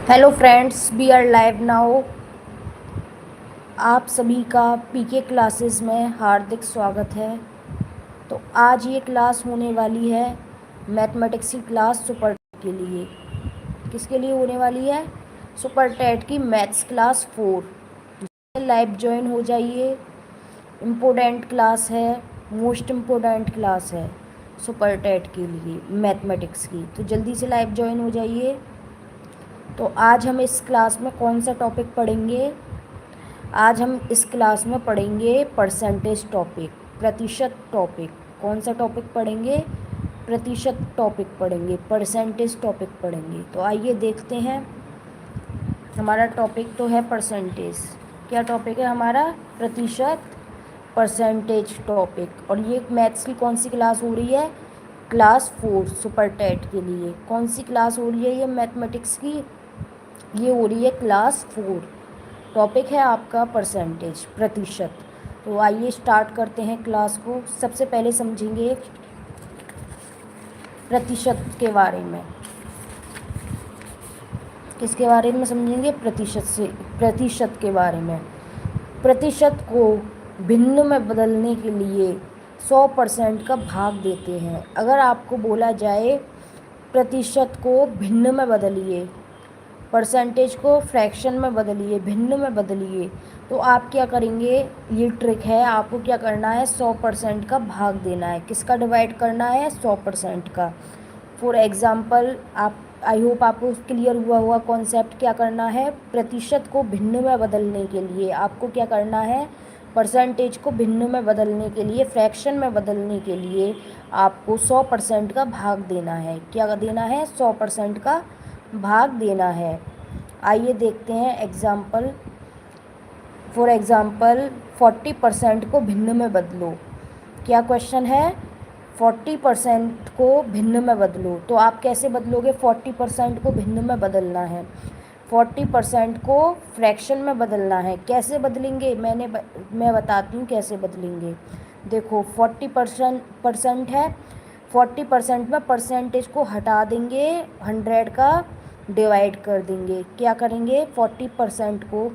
Hello friends, we are live now. आप सभी का पीके क्लासेस में हार्दिक स्वागत है। तो आज ये क्लास होने वाली है मैथमेटिक्स की क्लास सुपर के लिए। किसके लिए होने वाली है? सुपर टेट की मैथ्स क्लास 4। लाइव ज्वाइन हो जाइए। इम्पोर्टेंट क्लास है, मोस्ट इम्पोर्टेंट क्लास है सुपर टेट के लिए मैथमेटिक्स की। तो जल्दी से लाइव ज्वाइन हो जाइए। तो आज हम इस क्लास में कौन सा टॉपिक पढ़ेंगे? आज हम इस क्लास में पढ़ेंगे परसेंटेज टॉपिक, प्रतिशत टॉपिक। कौन सा टॉपिक पढ़ेंगे? प्रतिशत टॉपिक पढ़ेंगे, परसेंटेज टॉपिक पढ़ेंगे। तो आइए देखते हैं। हमारा टॉपिक तो है परसेंटेज। क्या टॉपिक है हमारा? प्रतिशत, परसेंटेज टॉपिक। और ये मैथ्स की कौन सी क्लास हो रही है? क्लास 4 सुपर टेट के लिए। कौन सी क्लास हो रही है ये मैथमेटिक्स की? ये हो रही है क्लास 4। टॉपिक है आपका परसेंटेज, प्रतिशत। तो आइए स्टार्ट करते हैं क्लास को। सबसे पहले समझेंगे प्रतिशत के बारे में। किसके बारे में समझेंगे? प्रतिशत के बारे में। प्रतिशत को भिन्न में बदलने के लिए 100% का भाग देते हैं। अगर आपको बोला जाए प्रतिशत को भिन्न में बदलिए, परसेंटेज को फ्रैक्शन में बदलिए, भिन्न में बदलिए, तो आप क्या करेंगे? ये ट्रिक है। आपको क्या करना है? 100% का भाग देना है। किसका डिवाइड करना है? 100% का। फॉर एग्ज़ाम्पल, आप आई होप आपको क्लियर हुआ हुआ कॉन्सेप्ट। क्या करना है? प्रतिशत को भिन्न में बदलने के लिए आपको क्या करना है? परसेंटेज को भिन्न में बदलने के लिए, फ्रैक्शन में बदलने के लिए आपको 100% का भाग देना है। क्या देना है? 100% का भाग देना है। आइए देखते हैं एग्जाम्पल। फॉर एग्ज़ाम्पल 40% को भिन्न में बदलो। क्या क्वेश्चन है? 40% को भिन्न में बदलो। तो आप कैसे बदलोगे? 40% को भिन्न में बदलना है। 40% को फ्रैक्शन में बदलना है। कैसे बदलेंगे? मैं बताती हूँ कैसे बदलेंगे। देखो 40% है। 40% में परसेंटेज को हटा देंगे, 100 का डिवाइड कर देंगे। क्या करेंगे? 40% को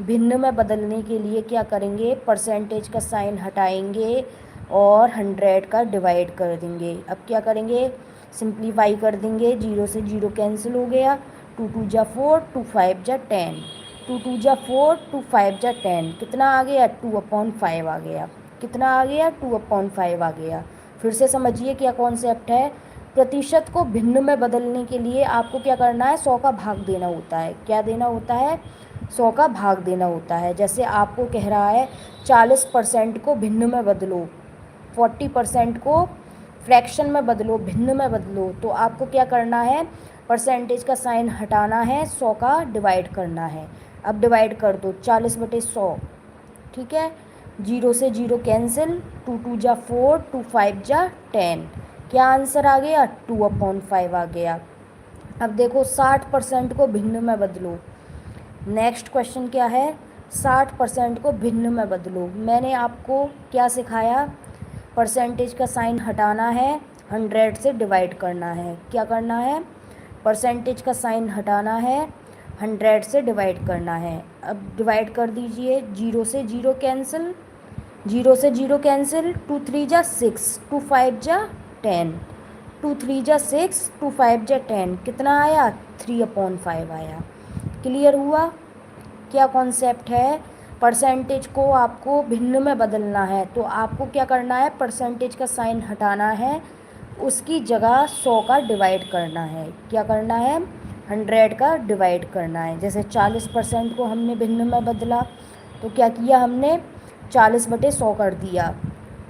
भिन्न में बदलने के लिए क्या करेंगे? परसेंटेज का साइन हटाएंगे और 100 का डिवाइड कर देंगे। अब क्या करेंगे? सिंप्लीफाई कर देंगे। 0 से 0 कैंसिल हो गया। 2 2 जा 4, 2 5 जा 10, 2 2 जा 4, 2 5 जा 10। कितना आ गया? 2/5 आ गया। कितना आ गया? 2/5 आ गया। फिर से समझिए क्या कॉन्सेप्ट है। प्रतिशत को भिन्न में बदलने के लिए आपको क्या करना है? 100 का भाग देना होता है। क्या देना होता है? 100 का भाग देना होता है। जैसे आपको कह रहा है 40% को भिन्न में बदलो, 40% को फ्रैक्शन में बदलो, भिन्न में बदलो, तो आपको क्या करना है? परसेंटेज का साइन हटाना है, 100 का डिवाइड करना है। अब डिवाइड कर दो 40/100। ठीक है। 0 से 0 कैंसिल। 2 2 जा 4, 2 5 जा 10। क्या आंसर आ गया? 2/5 आ गया। अब देखो 60% को भिन्न में बदलो। नेक्स्ट क्वेश्चन क्या है? 60% को भिन्न में बदलो। मैंने आपको क्या सिखाया? परसेंटेज का साइन हटाना है, 100 से डिवाइड करना है। क्या करना है? परसेंटेज का साइन हटाना है, 100 से डिवाइड करना है। अब डिवाइड कर दीजिए। 0 से 0 कैंसिल, 0 से 0 कैंसिल। 2 3 जा 6, 2 5 जा 10, 2 3 जा 6, 2 5 जा 10। कितना आया? 3/5 आया। क्लियर हुआ क्या कॉन्सेप्ट है? परसेंटेज को आपको भिन्न में बदलना है, तो आपको क्या करना है? परसेंटेज का साइन हटाना है, उसकी जगह 100 का डिवाइड करना है। क्या करना है? 100 का डिवाइड करना है। जैसे 40% को हमने भिन्न में बदला, तो क्या किया हमने? 40/100 कर दिया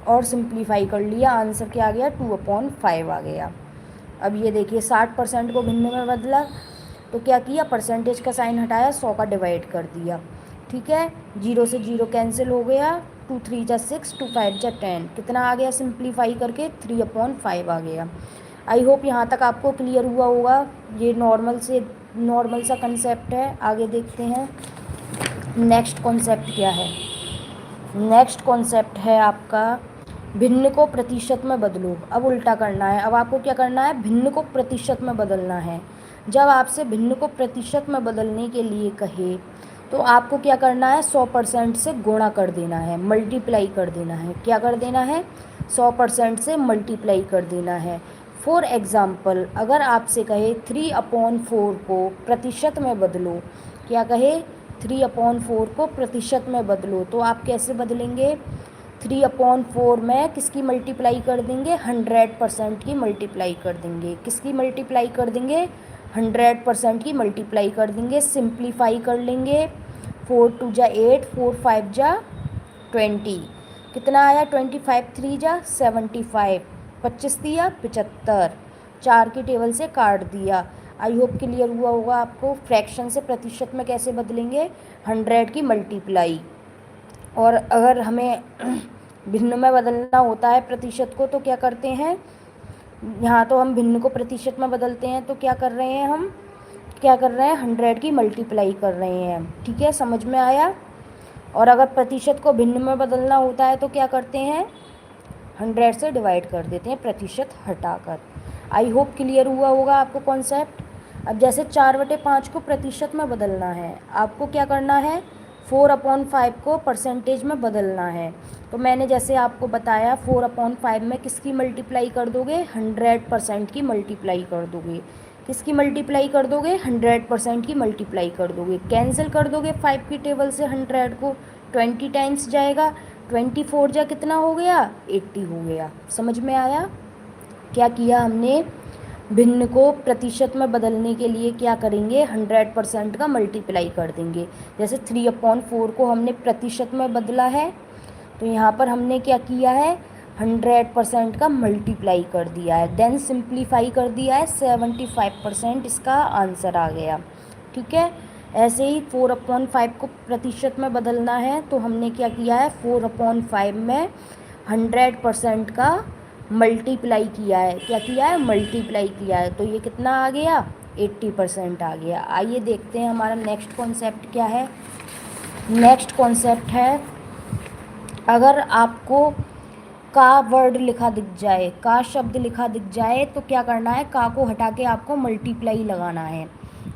और सिंप्लीफाई कर लिया। आंसर क्या आ गया? 2/5 आ गया। अब ये देखिए 60% को भिन्न में बदला, तो क्या किया? परसेंटेज का साइन हटाया, 100 का डिवाइड कर दिया। ठीक है। 0 से 0 कैंसिल हो गया। 2 3 जा 6, 2 5 जा 10। कितना आ गया? सिंप्लीफाई करके 3/5 आ गया। आई होप यहाँ तक आपको क्लियर हुआ होगा। ये नॉर्मल सा कंसेप्ट है। आगे देखते हैं नेक्स्ट कॉन्सेप्ट क्या है। नेक्स्ट कॉन्सेप्ट है आपका भिन्न को प्रतिशत में बदलो। अब उल्टा करना है। अब आपको क्या करना है? भिन्न को प्रतिशत में बदलना है। जब आपसे भिन्न को प्रतिशत में बदलने के लिए कहे तो आपको क्या करना है, 100% से गुणा कर देना है, मल्टीप्लाई कर देना है। क्या कर देना है, 100% से मल्टीप्लाई कर देना है। फॉर एग्ज़ाम्पल, अगर आपसे कहे 3/4 को प्रतिशत में बदलो, क्या कहे 3/4 को प्रतिशत में बदलो, तो आप कैसे बदलेंगे, 3/4 में किसकी मल्टीप्लाई कर देंगे, 100% की मल्टीप्लाई कर देंगे। किसकी मल्टीप्लाई कर देंगे, 100% की मल्टीप्लाई कर देंगे। सिंप्लीफाई कर लेंगे, 4 2 जा 8, 4 5 जा 20, कितना आया, 25 3 जा 75, 25 दिया 75, 4 की टेबल से काट दिया। आई होप क्लियर हुआ होगा आपको। फ्रैक्शन से प्रतिशत में कैसे बदलेंगे, 100 की मल्टीप्लाई। और अगर हमें भिन्न में बदलना होता है प्रतिशत को तो क्या करते हैं, यहाँ तो हम भिन्न को प्रतिशत में बदलते हैं, तो क्या कर रहे हैं हम, क्या कर रहे हैं, 100 की मल्टीप्लाई कर रहे हैं। ठीक है, समझ में आया। और अगर प्रतिशत को भिन्न में बदलना होता है तो क्या करते हैं, 100 से डिवाइड कर देते हैं प्रतिशत हटाकर। आई होप क्लियर हुआ होगा आपको कॉन्सेप्ट। अब जैसे 4/5 को प्रतिशत में बदलना है, आपको क्या करना है, 4/5 को परसेंटेज में बदलना है। तो मैंने जैसे आपको बताया 4/5 में किसकी मल्टीप्लाई कर दोगे, 100% की मल्टीप्लाई कर दोगे। किसकी मल्टीप्लाई कर दोगे, 100% की मल्टीप्लाई कर दोगे। कैंसिल कर दोगे 5 की टेबल से 100 को, 20 टाइम्स जाएगा, 24 जा कितना हो गया, 80 हो गया। समझ में आया। क्या किया हमने, भिन्न को प्रतिशत में बदलने के लिए क्या करेंगे, 100% का मल्टीप्लाई कर देंगे। जैसे 3/4 को हमने प्रतिशत में बदला है, तो यहाँ पर हमने क्या किया है, 100% का मल्टीप्लाई कर दिया है, देन सिंप्लीफाई कर दिया है, 75% इसका आंसर आ गया। ठीक है, ऐसे ही 4/5 को प्रतिशत में बदलना है, तो हमने क्या किया है, 4/5 में 100% का मल्टीप्लाई किया है। क्या किया है, मल्टीप्लाई किया है, तो ये कितना आ गया, 80% आ गया। आइए देखते हैं हमारा नेक्स्ट कॉन्सेप्ट क्या है। नेक्स्ट कॉन्सेप्ट है, अगर आपको का वर्ड लिखा दिख जाए, का शब्द लिखा दिख जाए, तो क्या करना है, का को हटा के आपको मल्टीप्लाई लगाना है।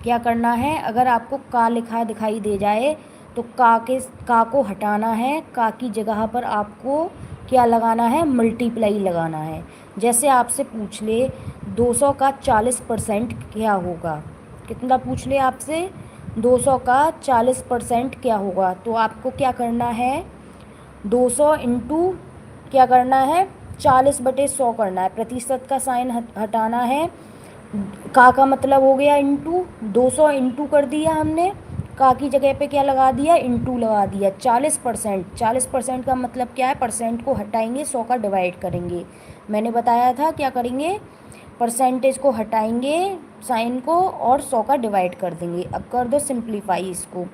क्या करना है, अगर आपको का लिखा दिखाई दे जाए तो का को हटाना है, का की जगह पर आपको क्या लगाना है, मल्टीप्लाई लगाना है। जैसे आपसे पूछ ले 200 का 40% क्या होगा, कितना पूछ ले आपसे, 200 का 40% क्या होगा, तो आपको क्या करना है, 200 इंटू क्या करना है, 40/100 करना है। प्रतिशत का साइन हटाना है, का मतलब हो गया इंटू, 200 इंटू कर दिया हमने, का की जगह पे क्या लगा दिया, इंटू लगा दिया। 40% का मतलब क्या है, परसेंट को हटाएंगे, 100 का डिवाइड करेंगे। मैंने बताया था क्या करेंगे, परसेंटेज को हटाएंगे साइन को और 100 का डिवाइड कर देंगे। अब कर दो सिंप्लीफाई इसको,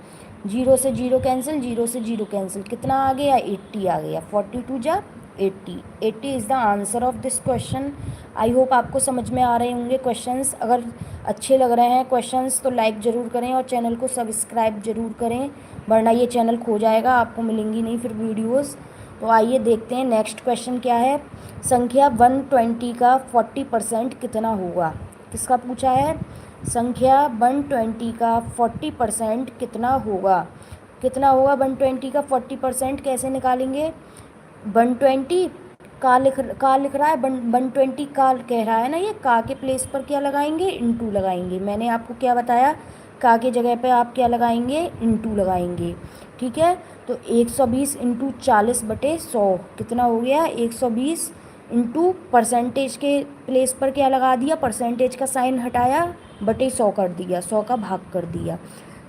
0 से 0 कैंसिल, 0 से 0 कैंसिल, कितना आ गया, 80 आ गया। 42 जा 80, 80 is the answer of this question. I hope आपको समझ में आ रहे होंगे क्वेश्चंस। अगर अच्छे लग रहे हैं क्वेश्चंस तो लाइक ज़रूर करें और चैनल को सब्सक्राइब ज़रूर करें, वरना ये चैनल खो जाएगा, आपको मिलेंगी नहीं फिर वीडियोस। तो आइए देखते हैं नेक्स्ट क्वेश्चन क्या है। संख्या 120 का 40% कितना होगा, किसका पूछा है, संख्या 120 का 40% कितना होगा, कितना होगा 120 का 40%, कैसे निकालेंगे, 120 का लिख रहा है, 120 का कह रहा है ना, ये का के प्लेस पर क्या लगाएंगे, इंटू लगाएंगे। मैंने आपको क्या बताया, का के जगह पे आप क्या लगाएंगे, इंटू लगाएंगे। ठीक है, तो 120 इंटू 40/100 कितना हो गया, 120 इंटू परसेंटेज के प्लेस पर क्या लगा दिया, परसेंटेज का साइन हटाया, बटे 100 कर दिया, 100 का भाग कर दिया।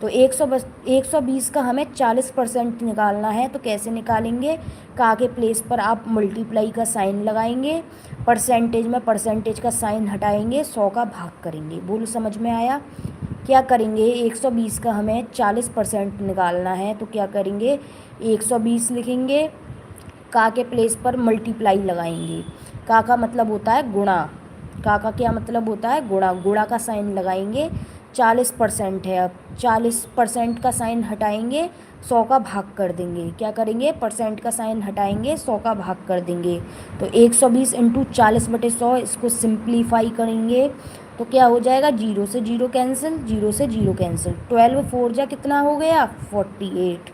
तो 120 का हमें 40% निकालना है, तो कैसे निकालेंगे, का के प्लेस पर आप मल्टीप्लाई का साइन लगाएंगे, परसेंटेज में परसेंटेज का साइन हटाएंगे, 100 का भाग करेंगे। बोलो समझ में आया। क्या करेंगे, 120 का हमें 40% निकालना है, तो क्या करेंगे, 120 लिखेंगे, का के प्लेस पर मल्टीप्लाई लगाएंगे, का मतलब होता है गुणा, का क्या मतलब होता है, गुणा, गुणा का साइन लगाएंगे। 40% है, अब 40% का साइन हटाएंगे, 100 का भाग कर देंगे। क्या करेंगे, परसेंट का साइन हटाएंगे, 100 का भाग कर देंगे। तो 120 इंटू 40/100, इसको सिंप्लीफाई करेंगे तो क्या हो जाएगा, 0 से 0 कैंसिल, 0 से 0 कैंसिल। 12 4 जा कितना हो गया, 48।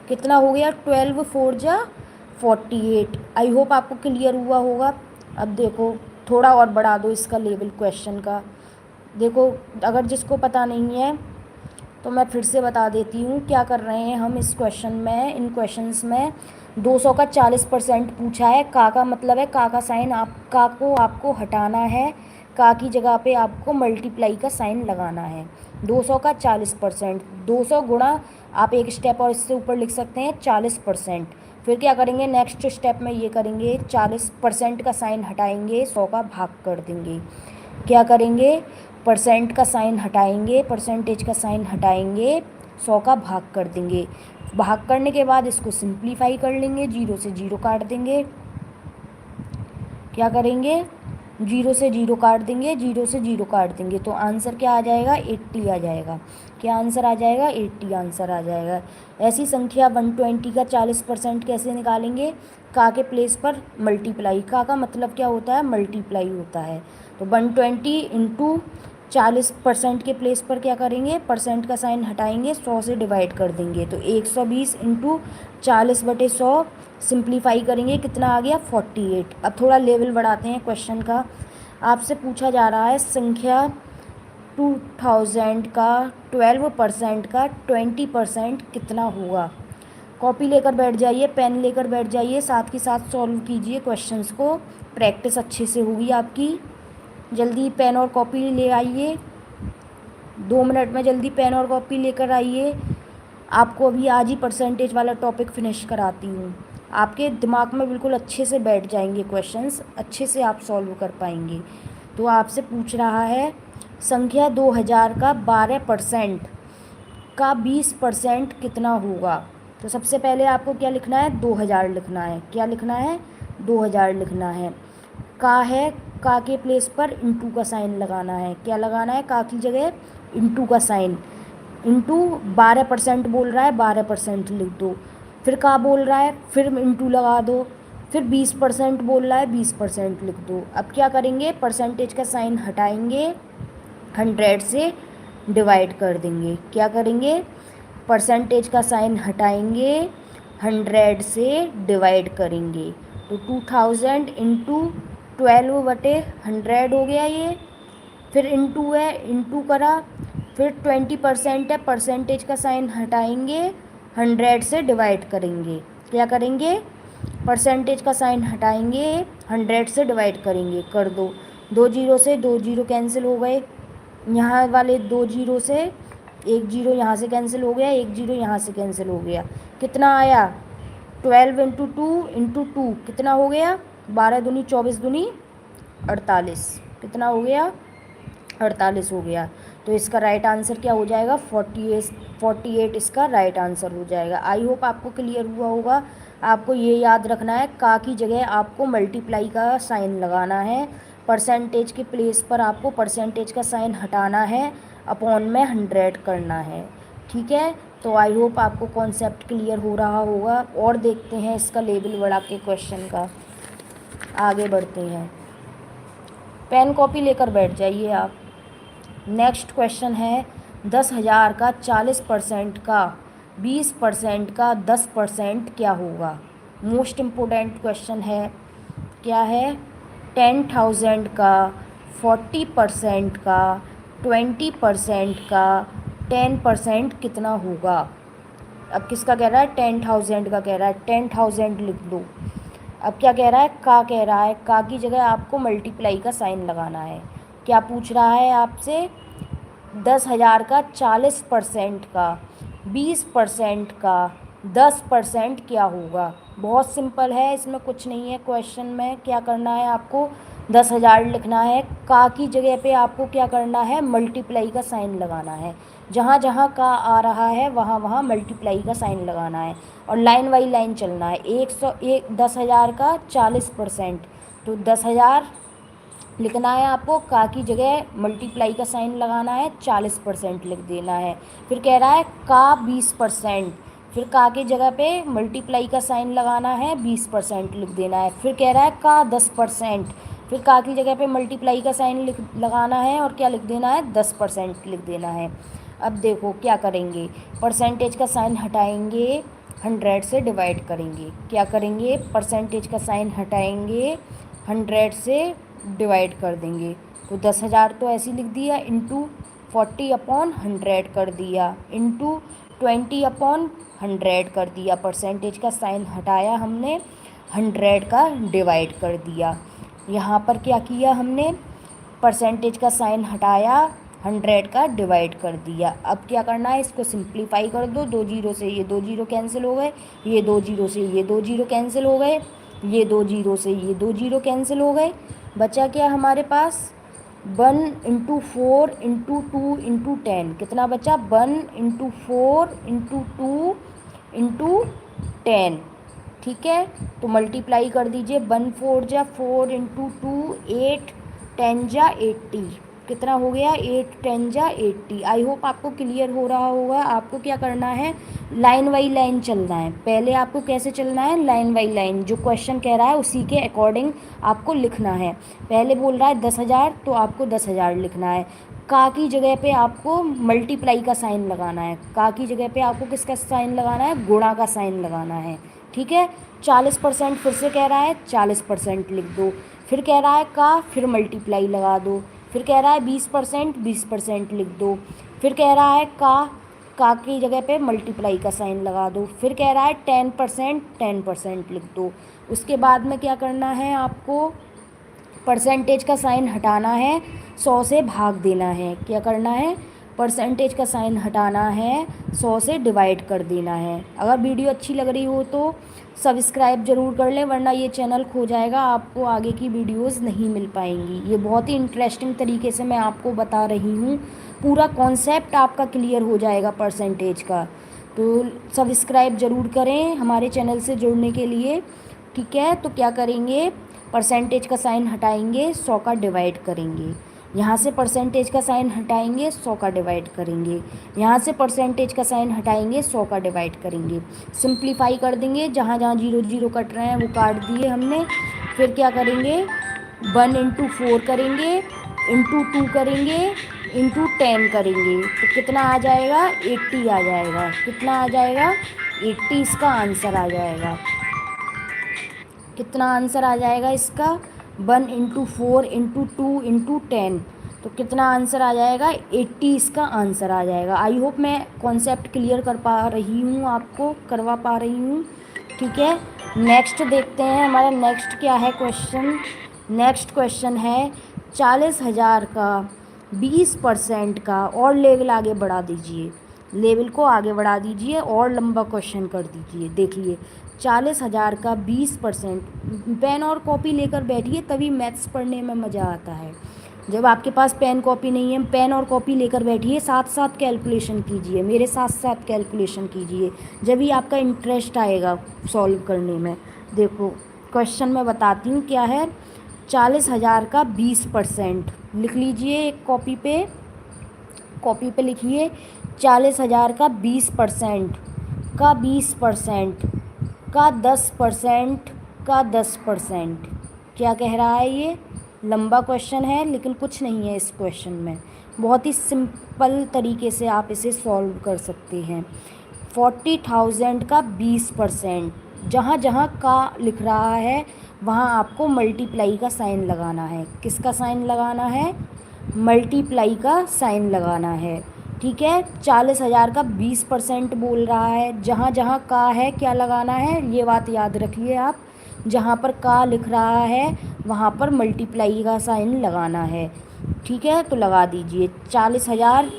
कितना हो गया, 12 4 जा 48। आई होप आपको क्लियर हुआ होगा। अब देखो थोड़ा और बढ़ा दो इसका लेवल क्वेश्चन का। देखो अगर जिसको पता नहीं है तो मैं फिर से बता देती हूँ क्या कर रहे हैं हम इस क्वेश्चन में। इन क्वेश्चंस में 200 का 40% पूछा है। का मतलब है का साइन का को आपको हटाना है, का की जगह पे आपको मल्टीप्लाई का साइन लगाना है। 200 का 40%, 200 गुणा, आप एक स्टेप और इससे ऊपर लिख सकते हैं 40%। फिर क्या करेंगे, नेक्स्ट स्टेप में ये करेंगे, 40% का साइन हटाएंगे, 100 का भाग कर देंगे। क्या करेंगे, परसेंट का साइन हटाएंगे, परसेंटेज का साइन हटाएंगे, 100 का भाग कर देंगे। भाग करने के बाद इसको सिंप्लीफाई कर लेंगे, 0 से 0 काट देंगे। क्या करेंगे, 0 से 0 काट देंगे, 0 से 0 काट देंगे, तो आंसर क्या आ जाएगा, 80 आ जाएगा। क्या आंसर आ जाएगा, 80 आंसर आ जाएगा। ऐसी संख्या 120 का 40% कैसे निकालेंगे, का के प्लेस पर मल्टीप्लाई। का मतलब क्या होता है, मल्टीप्लाई होता है। तो 120 इंटू 40% के प्लेस पर क्या करेंगे, परसेंट का साइन हटाएंगे, 100 से डिवाइड कर देंगे, तो 120 इंटू 40/100 सिंप्लीफाई करेंगे, कितना आ गया, 48। अब थोड़ा लेवल बढ़ाते हैं क्वेश्चन का। आपसे पूछा जा रहा है संख्या 2000 का 12% का 20% कितना होगा। कॉपी लेकर बैठ जाइए, पेन लेकर बैठ जाइए, साथ के साथ सॉल्व कीजिए क्वेश्चंस को, प्रैक्टिस अच्छे से होगी आपकी। जल्दी पेन और कॉपी ले आइए, 2 मिनट में जल्दी पेन और कॉपी लेकर आइए। आपको अभी आज ही परसेंटेज वाला टॉपिक फिनिश कराती हूँ, आपके दिमाग में बिल्कुल अच्छे से बैठ जाएंगे क्वेश्चंस, अच्छे से आप सॉल्व कर पाएंगे। तो आपसे पूछ रहा है संख्या 2000 का 12% का 20% कितना होगा। तो सबसे पहले आपको क्या लिखना है, 2000 लिखना है। क्या लिखना है, 2000 लिखना है। का है, का के प्लेस पर इंटू का साइन लगाना है। क्या लगाना है, का की जगह इंटू का साइन, इंटू 12% बोल रहा है, 12% लिख दो। फिर का बोल रहा है, फिर इंटू लगा दो। फिर 20% बोल रहा है, 20% लिख दो। अब क्या करेंगे, परसेंटेज का साइन हटाएंगे, 100 से डिवाइड कर देंगे। क्या करेंगे, परसेंटेज का साइन हटाएंगे, 100 से डिवाइड करेंगे, तो 2000 इंटू 12/100 हो गया ये। फिर इंटू है, इंटू करा, फिर 20% है, परसेंटेज का साइन हटाएंगे, 100 से डिवाइड करेंगे। क्या करेंगे, परसेंटेज का साइन हटाएंगे, 100 से डिवाइड करेंगे, कर दो। 2 जीरो से 2 जीरो कैंसिल हो गए, यहाँ वाले 2 जीरो से 1 जीरो यहाँ से कैंसिल हो गया, 1 जीरो यहाँ से कैंसिल हो गया। कितना आया, 12 इंटू 2 इंटू 2 कितना हो गया, 12 दूनी 24 दूनी 48, कितना हो गया, 48 हो गया। तो इसका राइट आंसर क्या हो जाएगा, 48 इसका राइट आंसर हो जाएगा। आई होप आपको क्लियर हुआ होगा। आपको ये याद रखना है, का की जगह आपको मल्टीप्लाई का साइन लगाना है, परसेंटेज के प्लेस पर आपको परसेंटेज का साइन हटाना है, अपॉन में 100 करना है। ठीक है, तो आई होप आपको कॉन्सेप्ट क्लियर हो रहा होगा। और देखते हैं इसका लेवल बढ़ा के क्वेश्चन का, आगे बढ़ते हैं। पेन कॉपी लेकर बैठ जाइए आप। नेक्स्ट क्वेश्चन है 10,000 का 40% का 20% का 10% क्या होगा। मोस्ट इम्पोर्टेंट क्वेश्चन है। क्या है, 10,000 का 40% का 20% का 10% कितना होगा। अब किसका कह रहा है, 10,000 का कह रहा है, 10,000 लिख दो। अब क्या कह रहा है, का कह रहा है, का की जगह आपको मल्टीप्लाई का साइन लगाना है। क्या पूछ रहा है आपसे, 10,000 का 40% का 20% का 10% क्या होगा। बहुत सिंपल है, इसमें कुछ नहीं है। क्वेश्चन में क्या करना है, आपको 10,000 लिखना है, का की जगह पे आपको क्या करना है, मल्टीप्लाई का साइन लगाना है। जहाँ जहाँ का आ रहा है वहाँ वहाँ मल्टीप्लाई का साइन लगाना है, और लाइन बाई लाइन चलना है। 10,000 का 40%, तो 10,000 लिखना है आपको, का की जगह मल्टीप्लाई का साइन लगाना है, 40% लिख देना है। फिर कह रहा है का 20%, फिर का की जगह पे मल्टीप्लाई का साइन लगाना है, 20% लिख देना है। फिर कह रहा है का 10%, फिर का की जगह पे मल्टीप्लाई का साइन लगाना है और क्या लिख देना है, 10% लिख देना है। अब देखो क्या करेंगे, परसेंटेज का साइन हटाएंगे, 100 से डिवाइड करेंगे। क्या करेंगे, परसेंटेज का साइन हटाएंगे, 100 से डिवाइड कर देंगे। तो 10,000 तो ऐसे लिख दिया, इंटू 40/100 कर दिया, इंटू 20/100 कर दिया। परसेंटेज का साइन हटाया हमने, 100 का डिवाइड कर दिया। यहाँ पर क्या किया हमने, परसेंटेज का साइन हटाया, 100 का डिवाइड कर दिया। अब क्या करना है, इसको सिंप्लीफाई कर दो। 2 जीरो से ये 2 जीरो कैंसिल हो गए, ये 2 जीरो से ये 2 जीरो कैंसिल हो गए, ये 2 जीरो से ये 2 जीरो कैंसिल हो गए। बचा क्या हमारे पास, 1 इंटू 4 इंटू 2 इंटू 10। कितना बचा, 1 इंटू 4 इंटू 2 इंटू 10। ठीक है, तो मल्टीप्लाई कर दीजिए, 1 4 जा 4 इंटू 2 8, 10 जा 80। कितना हो गया, 8 10 जा 80। आई होप आपको क्लियर हो रहा होगा। आपको क्या करना है, लाइन बाई लाइन चलना है। पहले आपको कैसे चलना है, लाइन बाई लाइन, जो क्वेश्चन कह रहा है उसी के अकॉर्डिंग आपको लिखना है। पहले बोल रहा है 10,000, तो आपको 10,000 लिखना है। का की जगह पे आपको मल्टीप्लाई का साइन लगाना है, का की जगह पे आपको किसका साइन लगाना है, गुणा का साइन लगाना है। ठीक है, 40% फिर से कह रहा है, 40% लिख दो। फिर कह रहा है का, फिर मल्टीप्लाई लगा दो। फिर कह रहा है 20%, 20% लिख दो। फिर कह रहा है का की जगह पे मल्टीप्लाई का साइन लगा दो। फिर कह रहा है 10%, 10% लिख दो। उसके बाद में क्या करना है आपको, परसेंटेज का साइन हटाना है, 100 से भाग देना है। क्या करना है, परसेंटेज का साइन हटाना है, 100 से डिवाइड कर देना है। अगर वीडियो अच्छी लग रही हो तो सब्सक्राइब ज़रूर कर लें, वरना ये चैनल खो जाएगा, आपको आगे की वीडियोस नहीं मिल पाएंगी। ये बहुत ही इंटरेस्टिंग तरीके से मैं आपको बता रही हूँ, पूरा कॉन्सेप्ट आपका क्लियर हो जाएगा परसेंटेज का। तो सब्सक्राइब ज़रूर करें हमारे चैनल से जुड़ने के लिए। ठीक है, तो क्या करेंगे, परसेंटेज का साइन हटाएंगे, 100 का डिवाइड करेंगे। यहाँ से परसेंटेज का साइन हटाएंगे, 100 का डिवाइड करेंगे। यहाँ से परसेंटेज का साइन हटाएंगे, 100 का डिवाइड करेंगे। सिंप्लीफाई कर देंगे, जहाँ जहाँ जीरो जीरो कट रहे हैं वो काट दिए हमने। फिर क्या करेंगे, 1 इंटू 4 करेंगे, इंटू 2 करेंगे, इंटू 10 करेंगे। तो कितना आ जाएगा, 80 आ जाएगा। कितना आ जाएगा, 80 इसका आंसर आ जाएगा। कितना आंसर आ जाएगा इसका, 1 इंटू 4 इंटू 2 इंटू 10। तो कितना आंसर आ जाएगा, 80 इसका आंसर आ जाएगा। आई होप मैं कॉन्सेप्ट क्लियर कर पा रही हूँ, आपको करवा पा रही हूँ। ठीक है, नेक्स्ट देखते हैं हमारा नेक्स्ट क्या है क्वेश्चन। नेक्स्ट क्वेश्चन है 40,000 का 20% का, और लेवल आगे बढ़ा दीजिए, लेवल को आगे बढ़ा दीजिए और लंबा क्वेश्चन कर दीजिए। देखिए 40,000 का 20%, पेन और कॉपी लेकर बैठिए, तभी मैथ्स पढ़ने में मज़ा आता है। जब आपके पास पेन कॉपी नहीं है, पेन और कॉपी लेकर बैठिए, साथ साथ कैलकुलेशन कीजिए, मेरे साथ साथ कैलकुलेशन कीजिए, जब भी आपका इंटरेस्ट आएगा सॉल्व करने में। देखो क्वेश्चन मैं बताती हूँ क्या है, 40,000 का 20%, लिख लीजिए एक कॉपी पे लिखिए, 40,000 का 20% का 20% का 10% का 10%। क्या कह रहा है, ये लंबा क्वेश्चन है लेकिन कुछ नहीं है इस क्वेश्चन में, बहुत ही सिंपल तरीके से आप इसे सॉल्व कर सकते हैं। 40,000 का 20%, जहाँ जहाँ का लिख रहा है वहाँ आपको मल्टीप्लाई का साइन लगाना है। किसका साइन लगाना है, मल्टीप्लाई का साइन लगाना है। ठीक है, 40,000 का 20% बोल रहा है, जहाँ जहाँ का है क्या लगाना है, ये बात याद रखिए आप, जहाँ पर का लिख रहा है वहाँ पर मल्टीप्लाई का साइन लगाना है। ठीक है, तो लगा दीजिए, 40,000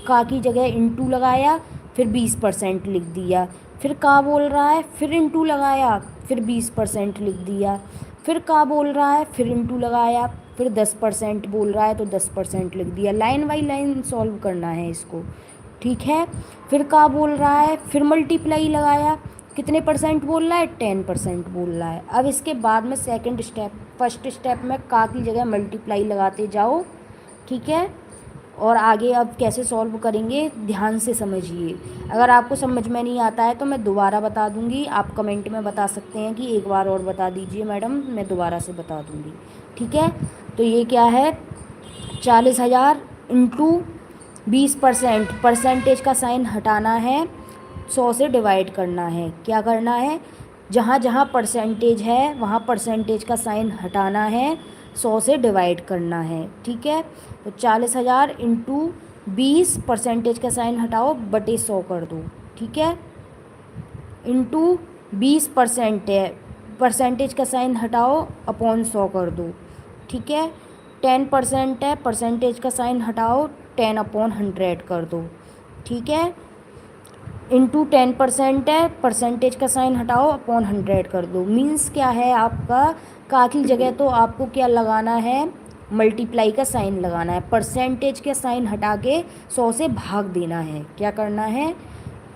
का की जगह इंटू लगाया, फिर 20% लिख दिया। फिर का बोल रहा है, फिर इंटू लगाया, फिर 20% लिख दिया। फिर का बोल रहा है, फिर इंटू लगाया, फिर 10% बोल रहा है तो 10% लिख दिया। लाइन बाई लाइन सॉल्व करना है इसको। ठीक है, फिर का बोल रहा है, फिर मल्टीप्लाई लगाया, कितने परसेंट बोल रहा है, 10% बोल रहा है। अब इसके बाद में फर्स्ट स्टेप में का की जगह मल्टीप्लाई लगाते जाओ। ठीक है, और आगे अब कैसे सॉल्व करेंगे ध्यान से समझिए। अगर आपको समझ में नहीं आता है तो मैं दोबारा बता दूंगी, आप कमेंट में बता सकते हैं कि एक बार और बता दीजिए मैडम, मैं दोबारा से बता दूंगी। ठीक है, तो ये क्या है, 40,000 इंटू 20%, परसेंटेज का साइन हटाना है, 100 से डिवाइड करना है। क्या करना है, जहाँ जहाँ परसेंटेज है वहाँ परसेंटेज का साइन हटाना है, 100 से डिवाइड करना है। ठीक है, तो 40,000 इंटू 20, परसेंटेज का साइन हटाओ, बटे 100 कर दो। ठीक है, इंटू 20% है, परसेंटेज का साइन हटाओ, अपॉन 100 कर दो। ठीक है, 10% है, परसेंटेज का साइन हटाओ, 10/100 कर दो। ठीक है, इंटू 10% है, परसेंटेज का साइन हटाओ, अपॉन 100 कर दो। मीन्स क्या है आपका, का की जगह तो आपको क्या लगाना है, मल्टीप्लाई का साइन लगाना है, परसेंटेज का साइन हटा के 100 से भाग देना है। क्या करना है,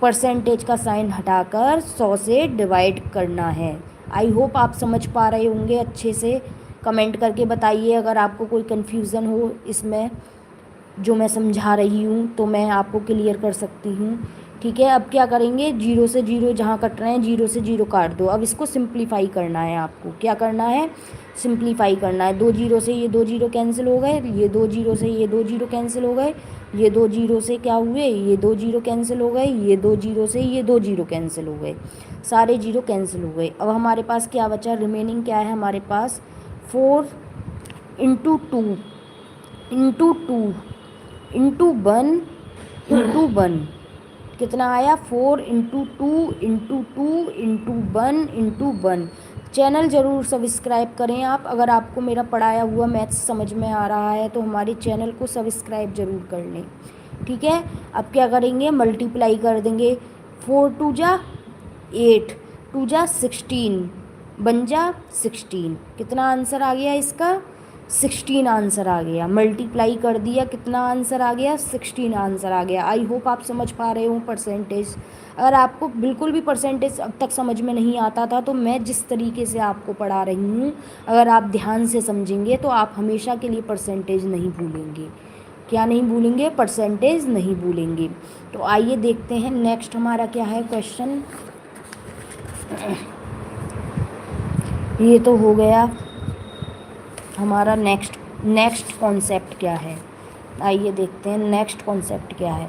परसेंटेज का साइन हटाकर 100 से डिवाइड करना है। आई होप आप समझ पा रहे होंगे अच्छे से। कमेंट करके बताइए अगर आपको कोई कन्फ्यूज़न हो इसमें जो मैं समझा रही हूँ, तो मैं आपको क्लियर कर सकती हूँ। ठीक है, अब क्या करेंगे, जीरो से जीरो जहाँ कट रहे हैं, जीरो से जीरो काट दो। अब इसको सिंप्लीफाई करना है आपको। क्या करना है, सिंप्लीफाई करना है। 2 जीरो से ये 2 जीरो कैंसिल हो गए, ये 2 जीरो से ये 2 जीरो कैंसिल हो गए, ये 2 जीरो से क्या हुए, ये 2 जीरो कैंसिल हो गए, ये 2 जीरो से ये 2 जीरो कैंसिल हो गए, सारे जीरो कैंसिल हो गए। अब हमारे पास क्या बचा, रिमेनिंग क्या है हमारे पास, 4 इंटू 2 इंटू 2 इंटू 1 इंटू 1, कितना आया, 4 into 2 into 2 into 1 into 1। Channel ज़रूर सब्सक्राइब करें आप, अगर आपको मेरा पढ़ाया हुआ मैथ्स समझ में आ रहा है तो हमारे चैनल को सब्सक्राइब ज़रूर कर लें। ठीक है, अब क्या करेंगे, मल्टीप्लाई कर देंगे। 4 2 जा 8, 2 जा 16, 1 जा 16, कितना आंसर आ गया इसका, 16 आंसर आ गया। मल्टीप्लाई कर दिया, कितना आंसर आ गया, 16 आंसर आ गया। आई होप आप समझ पा रहे हो परसेंटेज। अगर आपको बिल्कुल भी परसेंटेज अब तक समझ में नहीं आता था तो मैं जिस तरीके से आपको पढ़ा रही हूँ, अगर आप ध्यान से समझेंगे तो आप हमेशा के लिए परसेंटेज नहीं भूलेंगे। क्या नहीं भूलेंगे, परसेंटेज नहीं भूलेंगे। तो आइए देखते हैं नेक्स्ट हमारा क्या है क्वेश्चन। ये तो हो गया हमारा। नेक्स्ट कॉन्सेप्ट क्या है, आइए देखते हैं नेक्स्ट कॉन्सेप्ट क्या है।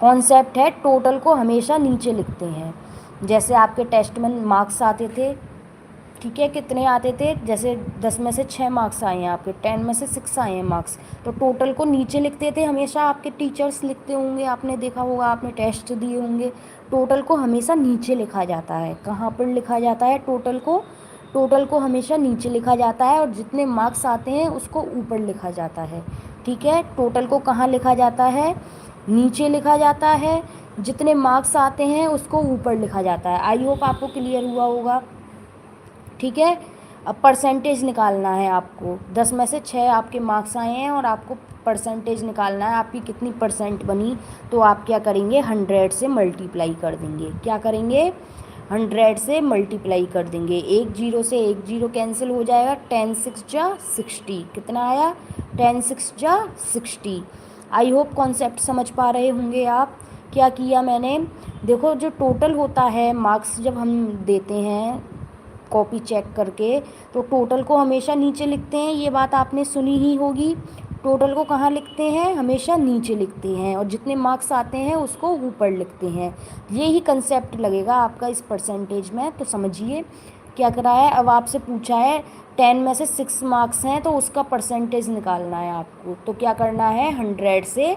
कॉन्सेप्ट है, टोटल को हमेशा नीचे लिखते हैं। जैसे आपके टेस्ट में मार्क्स आते थे, ठीक है, कितने आते थे, जैसे 10 में से 6 मार्क्स आए हैं आपके, 10 में से 6 आए हैं मार्क्स, तो टोटल को नीचे लिखते थे हमेशा। आपके टीचर्स लिखते होंगे, आपने देखा होगा, आपने टेस्ट दिए होंगे, टोटल को हमेशा नीचे लिखा जाता है। कहाँ पर लिखा जाता है टोटल को, टोटल को हमेशा नीचे लिखा जाता है, और जितने मार्क्स आते हैं उसको ऊपर लिखा जाता है। ठीक है, टोटल को कहाँ लिखा जाता है, नीचे लिखा जाता है, जितने मार्क्स आते हैं उसको ऊपर लिखा जाता है। आई होप आपको क्लियर हुआ होगा। ठीक है, अब परसेंटेज निकालना है आपको। 10 में से 6 आपके मार्क्स आए हैं और आपको परसेंटेज निकालना है, आपकी कितनी परसेंट बनी। तो आप क्या करेंगे, 100 से मल्टीप्लाई कर देंगे। क्या करेंगे, 100 से मल्टीप्लाई कर देंगे। एक जीरो से एक जीरो कैंसिल हो जाएगा, 10 6 जा 60, कितना आया, 10 6 जा 60। आई होप कॉन्सेप्ट समझ पा रहे होंगे आप। क्या किया मैंने, देखो जो टोटल होता है मार्क्स जब हम देते हैं कॉपी चेक करके, तो टोटल को हमेशा नीचे लिखते हैं, ये बात आपने सुनी ही होगी। टोटल को कहाँ लिखते हैं, हमेशा नीचे लिखते हैं, और जितने मार्क्स आते हैं उसको ऊपर लिखते हैं। यही कंसेप्ट लगेगा आपका इस परसेंटेज में। तो समझिए क्या करा है, अब आपसे पूछा है 10 में से 6 मार्क्स हैं तो उसका परसेंटेज निकालना है आपको। तो क्या करना है, 100 से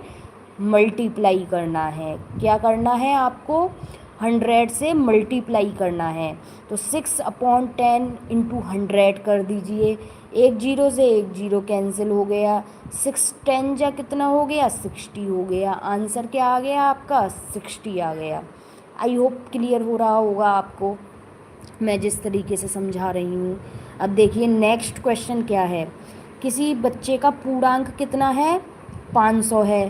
मल्टीप्लाई करना है। क्या करना है आपको, 100 से मल्टीप्लाई करना है। तो 6/10 इंटू 100 कर दीजिए। एक जीरो से एक जीरो कैंसिल हो गया, 6 10 जा कितना हो गया, 60 हो गया। आंसर क्या आ गया आपका, 60 आ गया। आई होप क्लियर हो रहा होगा आपको मैं जिस तरीके से समझा रही हूँ। अब देखिए नेक्स्ट क्वेश्चन क्या है, किसी बच्चे का पूर्णांक कितना है, 500 है,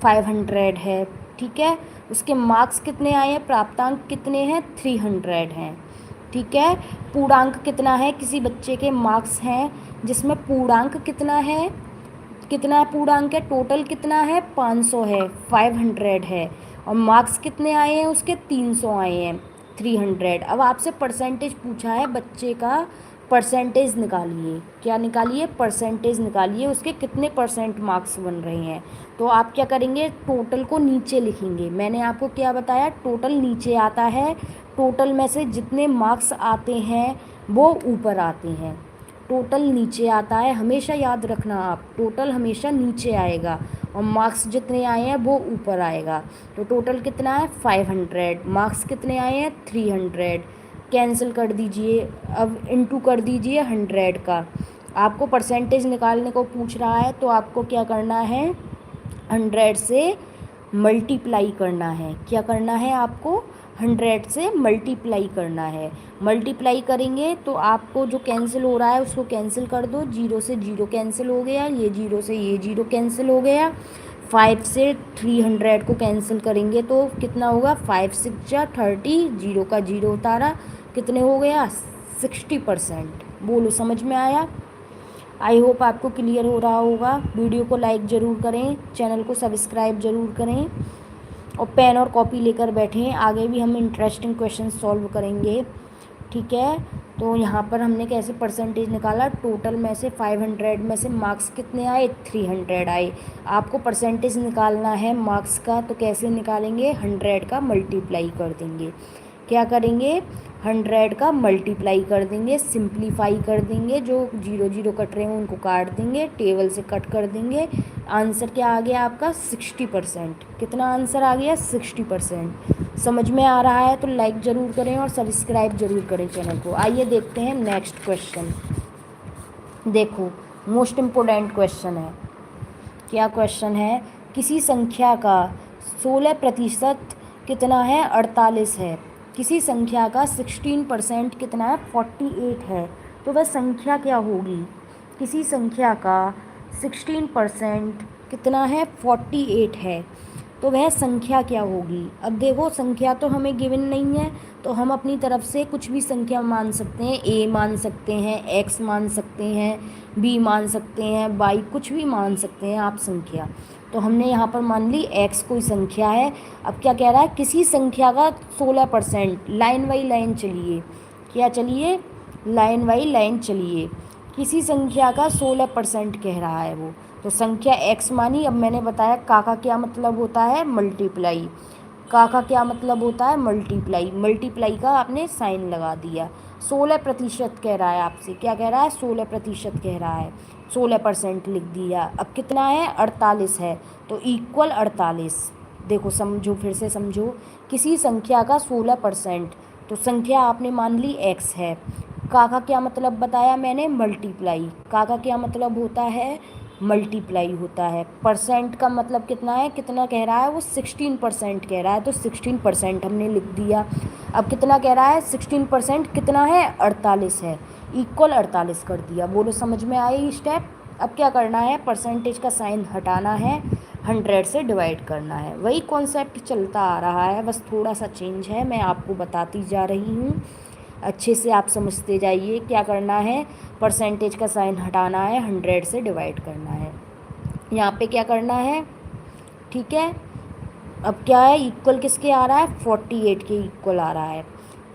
500 है। ठीक है, उसके मार्क्स कितने आए हैं, प्राप्तांक कितने हैं, 300 हैं। ठीक है, पूर्णांक कितना है, किसी बच्चे के मार्क्स हैं जिसमें पूर्णांक कितना है, कितना पूर्णांक है, टोटल कितना है 500 है, 500 है, और मार्क्स कितने आए हैं उसके 300 आए हैं, 300। अब आपसे परसेंटेज पूछा है बच्चे का, परसेंटेज निकालिए। क्या निकालिए, परसेंटेज निकालिए, उसके कितने परसेंट मार्क्स बन रहे हैं। तो आप क्या करेंगे, टोटल को नीचे लिखेंगे। मैंने आपको क्या बताया, टोटल नीचे आता है, टोटल में से जितने मार्क्स आते हैं वो ऊपर आते हैं। टोटल नीचे आता है, हमेशा याद रखना आप, टोटल हमेशा नीचे आएगा और मार्क्स जितने आए हैं वो ऊपर आएगा। तो टोटल कितना है 500, मार्क्स कितने आए हैं 300। कैंसिल कर दीजिए, अब इनटू कर दीजिए 100 का। आपको परसेंटेज निकालने को पूछ रहा है तो आपको क्या करना है, 100 से मल्टीप्लाई करना है। क्या करना है आपको, 100 से मल्टीप्लाई करना है। मल्टीप्लाई करेंगे तो आपको जो कैंसिल हो रहा है उसको कैंसिल कर दो, 0 से 0 कैंसिल हो गया, ये 0 से ये 0 कैंसिल हो गया। 5 से 300 को कैंसिल करेंगे तो कितना होगा, 5 6 जा 30, 0 का 0 उतारा, कितने हो गया 60%। बोलो समझ में आया। आई होप आपको क्लियर हो रहा होगा। वीडियो को लाइक ज़रूर करें, चैनल को सब्सक्राइब ज़रूर करें और पेन और कॉपी लेकर बैठें, आगे भी हम इंटरेस्टिंग क्वेश्चन सॉल्व करेंगे। ठीक है, तो यहाँ पर हमने कैसे परसेंटेज निकाला, टोटल में से 500 में से मार्क्स कितने आए 300 आए। आपको परसेंटेज निकालना है मार्क्स का, तो कैसे निकालेंगे, 100 का मल्टीप्लाई कर देंगे। क्या करेंगे, 100 का मल्टीप्लाई कर देंगे, सिंप्लीफाई कर देंगे, जो 0 0 कट रहे हैं उनको काट देंगे, टेबल से कट कर देंगे। आंसर क्या आ गया आपका 60%। कितना आंसर आ गया 60%। समझ में आ रहा है तो लाइक ज़रूर करें और सब्सक्राइब ज़रूर करें चैनल को। आइए देखते हैं नेक्स्ट क्वेश्चन। देखो मोस्ट इम्पोर्टेंट क्वेश्चन है। क्या क्वेश्चन है, किसी संख्या का 16% कितना है 48 है, किसी संख्या का 16% कितना है 48 है, तो वह संख्या क्या होगी। किसी संख्या का 16% कितना है 48 है, तो वह संख्या क्या होगी। अब देखो संख्या तो हमें गिवन नहीं है, तो हम अपनी तरफ से कुछ भी संख्या मान सकते हैं, a मान सकते हैं, x मान सकते हैं, b मान सकते हैं, y, कुछ भी मान सकते हैं आप संख्या। तो हमने यहाँ पर मान ली x कोई संख्या है। अब क्या कह रहा है, किसी संख्या का 16%, लाइन बाई लाइन चलिए, क्या चलिए, लाइन बाई लाइन चलिए, किसी संख्या का 16% कह रहा है वो, तो संख्या x मानी। अब मैंने बताया का क्या मतलब होता है, मल्टीप्लाई। का क्या मतलब होता है, मल्टीप्लाई। मल्टीप्लाई का आपने साइन लगा दिया। 16% कह रहा है आपसे, क्या कह रहा है 16% कह रहा है, 16% लिख दिया। अब कितना है 48 है, तो इक्वल 48। देखो समझो, फिर से समझो, किसी संख्या का 16%, तो संख्या आपने मान ली x है। का क्या मतलब बताया मैंने, मल्टीप्लाई। का क्या मतलब होता है, मल्टीप्लाई होता है। परसेंट का मतलब कितना है, कितना कह रहा है वो 16% कह रहा है, तो 16% हमने लिख दिया। अब कितना कह रहा है 16% कितना है 48 है, इक्वल 48 कर दिया। बोलो समझ में आए स्टेप। अब क्या करना है, परसेंटेज का साइन हटाना है, 100 से डिवाइड करना है। वही कॉन्सेप्ट चलता आ रहा है, बस थोड़ा सा चेंज है, मैं आपको बताती जा रही हूँ, अच्छे से आप समझते जाइए। क्या करना है, परसेंटेज का साइन हटाना है, 100 से डिवाइड करना है। यहाँ पे क्या करना है, ठीक है। अब क्या है, इक्वल किसके आ रहा है 48 के इक्वल आ रहा है।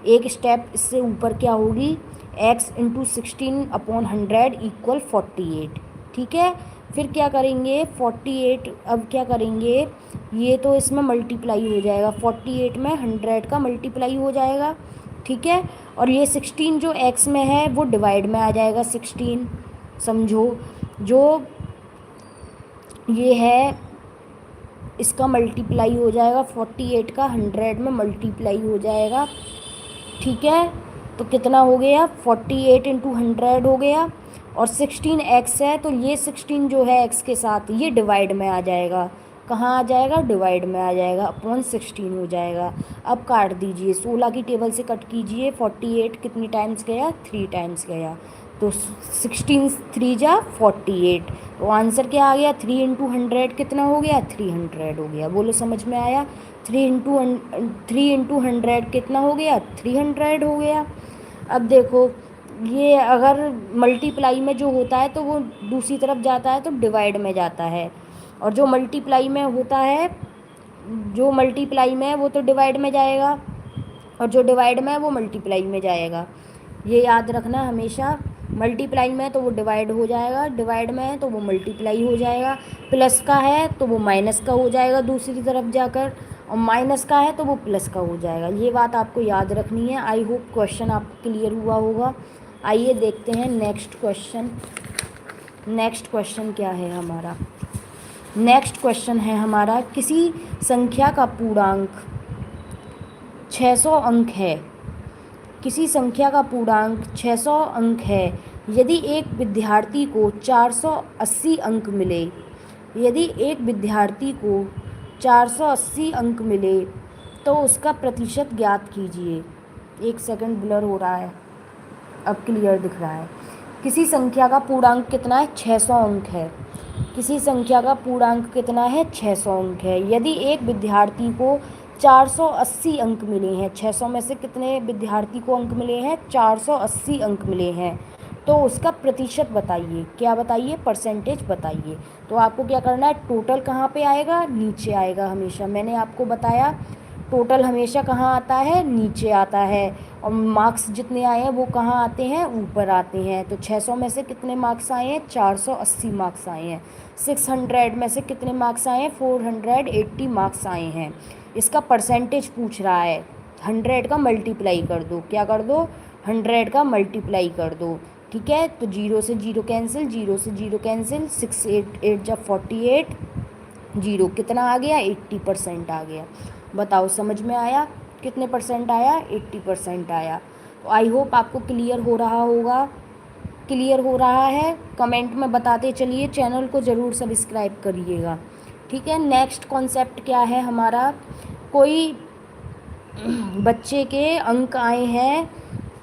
एक स्टेप इससे ऊपर क्या होगी, x इंटू 16/100 इक्वल 48। ठीक है, फिर क्या करेंगे 48, अब क्या करेंगे, ये तो इसमें मल्टीप्लाई हो जाएगा, 48 में 100 का मल्टीप्लाई हो जाएगा। ठीक है, और ये 16 जो x में है वो डिवाइड में आ जाएगा 16। समझो, जो ये है इसका मल्टीप्लाई हो जाएगा, 48 का 100 में मल्टीप्लाई हो जाएगा। ठीक है, तो कितना हो गया 48 इंटू 100 हो गया, और 16 x है तो ये 16 जो है x के साथ ये डिवाइड में आ जाएगा। कहाँ आ जाएगा, डिवाइड में आ जाएगा, अपॉन 16 हो जाएगा। अब काट दीजिए, 16 की टेबल से कट कीजिए, 48 कितनी टाइम्स गया 3 टाइम्स गया, तो 16 3 जा 48, तो आंसर क्या आ गया 3 इंटू 100 कितना हो गया 300 हो गया। बोलो समझ में आया, 3 इंटू 100 कितना हो गया 300 हो गया। अब देखो ये अगर मल्टीप्लाई में जो होता है तो वो दूसरी तरफ जाता है तो डिवाइड में जाता है, और जो मल्टीप्लाई में होता है, जो मल्टीप्लाई में है वो तो डिवाइड में जाएगा, और जो डिवाइड में है वो मल्टीप्लाई में जाएगा। ये याद रखना हमेशा। मल्टीप्लाई में है तो वो डिवाइड हो जाएगा, डिवाइड में है तो वो मल्टीप्लाई हो जाएगा, प्लस का है तो वो माइनस का हो जाएगा दूसरी तरफ जाकर, और माइनस का है तो वो प्लस का हो जाएगा। ये बात आपको याद रखनी है। आई होप क्वेश्चन आपको क्लियर हुआ होगा। आइए देखते हैं नेक्स्ट क्वेश्चन। नेक्स्ट क्वेश्चन क्या है हमारा? नेक्स्ट क्वेश्चन है हमारा, किसी संख्या का पूर्णांक 600 अंक है। किसी संख्या का पूर्णांक 600 अंक है। यदि एक विद्यार्थी को 480 अंक मिले, यदि एक विद्यार्थी को 480 अंक मिले तो उसका प्रतिशत ज्ञात कीजिए। एक सेकंड, ब्लर हो रहा है, अब क्लियर दिख रहा है। किसी संख्या का पूर्णांक कितना है? 600 अंक है। किसी संख्या का पूर्णांक कितना है? 600 अंक है। यदि एक विद्यार्थी को 480 अंक मिले हैं, 600 में से कितने विद्यार्थी को अंक मिले हैं? 480 अंक मिले हैं, तो उसका प्रतिशत बताइए। क्या बताइए? परसेंटेज बताइए। तो आपको क्या करना है, टोटल कहाँ पे आएगा? नीचे आएगा हमेशा। मैंने आपको बताया टोटल हमेशा कहाँ आता है? नीचे आता है, और मार्क्स जितने आए हैं वो कहाँ आते हैं? ऊपर आते हैं। तो 600 में से कितने मार्क्स आए हैं? 480 मार्क्स आए हैं। 600 में से कितने मार्क्स आए हैं? 480 मार्क्स आए हैं। इसका परसेंटेज पूछ रहा है। 100 का मल्टीप्लाई कर दो। क्या कर दो? 100 का मल्टीप्लाई कर दो। ठीक है, तो 0 से 0 कैंसिल, 0 से 0 कैंसिल, 6 8 8 जब 48, 0 कितना आ गया? 80% आ गया। बताओ समझ में आया? कितने परसेंट आया? 80% आया। तो आई होप आपको क्लियर हो रहा होगा। क्लियर हो रहा है? कमेंट में बताते चलिए। चैनल को ज़रूर सब्सक्राइब करिएगा। ठीक है, नेक्स्ट कॉन्सेप्ट क्या है हमारा? कोई बच्चे के अंक आए हैं